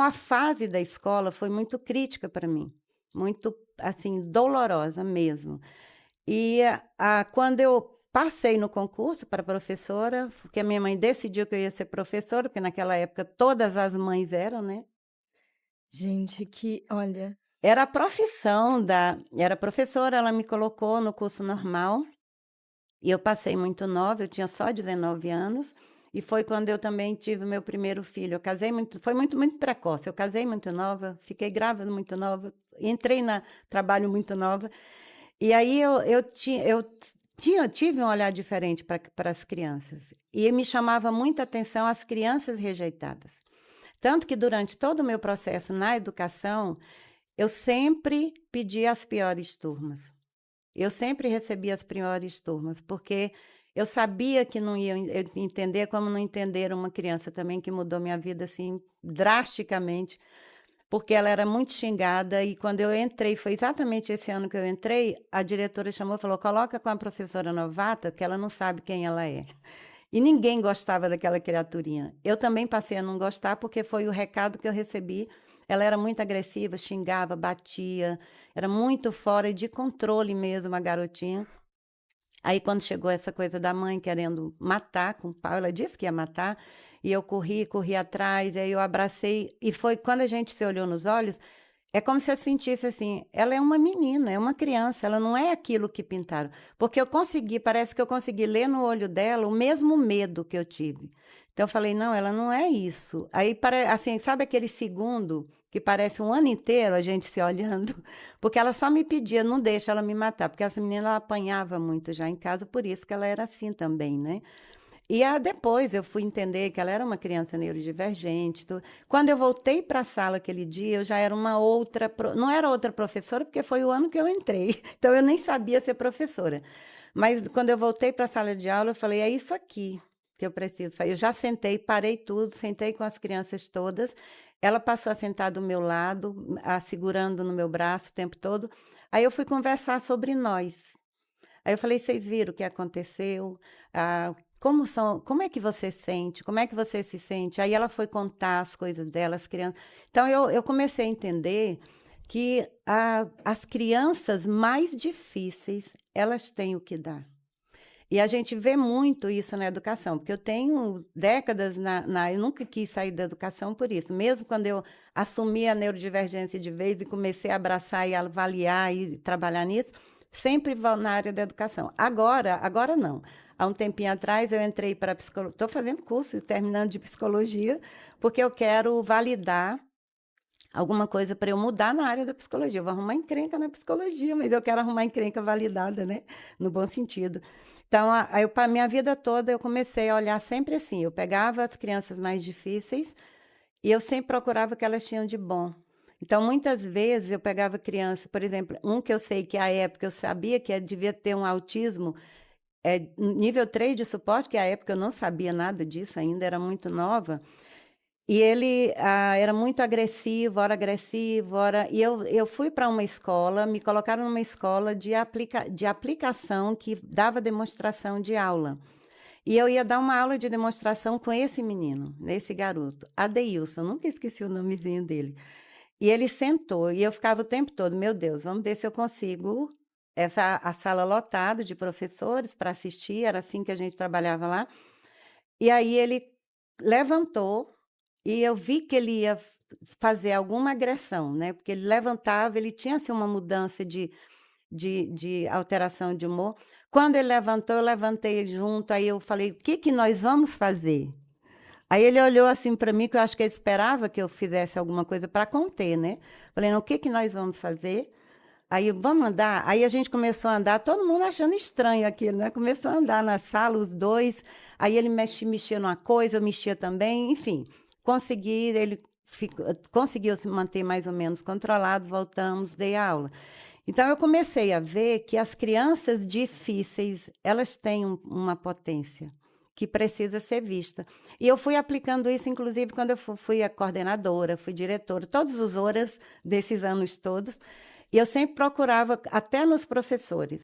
A fase da escola foi muito crítica para mim, muito, assim, dolorosa mesmo. E quando eu passei no concurso para professora, porque a minha mãe decidiu que eu ia ser professora, porque naquela época todas as mães eram, né. Gente, que olha, Era a profissão da era professora, ela me colocou no curso normal, e eu passei muito nova, eu tinha só 19 anos, e foi quando eu também tive o meu primeiro filho. Eu casei muito foi muito precoce, eu casei muito nova, fiquei grávida muito nova, entrei na trabalho muito nova, e aí eu tive um olhar diferente para as crianças, e me chamava muita atenção as crianças rejeitadas. Tanto que durante todo o meu processo na educação, eu sempre pedi as piores turmas. Eu sempre recebi as piores turmas, porque eu sabia que não iam entender, como não entenderam uma criança também que mudou minha vida, assim, drasticamente, porque ela era muito xingada e quando eu entrei, foi exatamente esse ano que eu entrei, a diretora chamou e falou: "Coloca com a professora novata, que ela não sabe quem ela é". E ninguém gostava daquela criaturinha. Eu também passei a não gostar, porque foi o recado que eu recebi. Ela era muito agressiva, xingava, batia, era muito fora de controle mesmo a garotinha. Aí quando chegou essa coisa da mãe querendo matar com o pau, ela disse que ia matar, e eu corri atrás, aí eu abracei, e foi quando a gente se olhou nos olhos, é como se eu sentisse assim, ela é uma menina, é uma criança, ela não é aquilo que pintaram. Porque eu consegui, parece que eu consegui ler no olho dela o mesmo medo que eu tive. Então eu falei: "Não, ela não é isso". Aí assim, sabe aquele segundo que parece um ano inteiro a gente se olhando? Porque ela só me pedia: "Não deixa ela me matar", porque essa menina ela apanhava muito já em casa, por isso que ela era assim também, né. E depois eu fui entender que ela era uma criança neurodivergente, tudo. Quando eu voltei para a sala aquele dia, eu já era uma outra não era outra professora, porque foi o ano que eu entrei, então eu nem sabia ser professora. Mas quando eu voltei para a sala de aula, eu falei: "É isso aqui que eu preciso fa". Eu já sentei, parei tudo, sentei com as crianças todas, ela passou a sentar do meu lado, segurando no meu braço o tempo todo, aí eu fui conversar sobre nós. Aí eu falei: "Vocês viram o que aconteceu? Como é que você sente? Como é que você se sente?". Aí ela foi contar as coisas dela, as crianças. Então eu comecei a entender que as crianças mais difíceis, elas têm o que dar. E a gente vê muito isso na educação, porque eu tenho décadas eu nunca quis sair da educação por isso, mesmo quando eu assumi a neurodivergência de vez e comecei a abraçar e avaliar e trabalhar nisso, sempre na área da educação. Agora não. Há um tempinho atrás eu entrei para psicologia, estou fazendo curso, terminando de psicologia, porque eu quero validar alguma coisa para eu mudar na área da psicologia. Eu vou arrumar encrenca na psicologia, mas eu quero arrumar encrenca validada, né, no bom sentido. Então, aí eu, pra minha vida toda, eu comecei a olhar sempre assim, eu pegava as crianças mais difíceis e eu sempre procurava o que elas tinham de bom. Então, muitas vezes eu pegava criança, por exemplo, um que eu sei que à época eu sabia que devia ter um autismo, nível 3 de suporte, que à época eu não sabia nada disso ainda, era muito nova, e ele, era muito agressivo, ora e eu fui para uma escola, me colocaram numa escola de aplicação que dava demonstração de aula. E eu ia dar uma aula de demonstração com esse menino, esse garoto, Adeilson, nunca esqueci o nomezinho dele. E ele sentou e eu ficava o tempo todo: "Meu Deus, vamos ver se eu consigo", a sala lotada de professores para assistir, era assim que a gente trabalhava lá. E aí ele levantou e eu vi que ele ia fazer alguma agressão, né, porque ele levantava, ele tinha, assim, uma mudança de alteração de humor. Quando ele levantou, eu levantei junto, aí eu falei: "O que que nós vamos fazer?". Aí ele olhou, assim, para mim, que eu acho que ele esperava que eu fizesse alguma coisa para conter, né. Falei: "Não, o que que nós vamos fazer?". Aí: "Vamos andar?". Aí a gente começou a andar, todo mundo achando estranho aquilo, né, começou a andar na sala, os 2. Aí ele mexia numa coisa, eu mexia também, enfim, ele conseguiu se manter mais ou menos controlado, voltamos, dei aula. Então eu comecei a ver que as crianças difíceis, elas têm uma potência que precisa ser vista. E eu fui aplicando isso, inclusive, quando eu fui a coordenadora, fui diretora, todos os horas desses anos todos, e eu sempre procurava, até nos professores,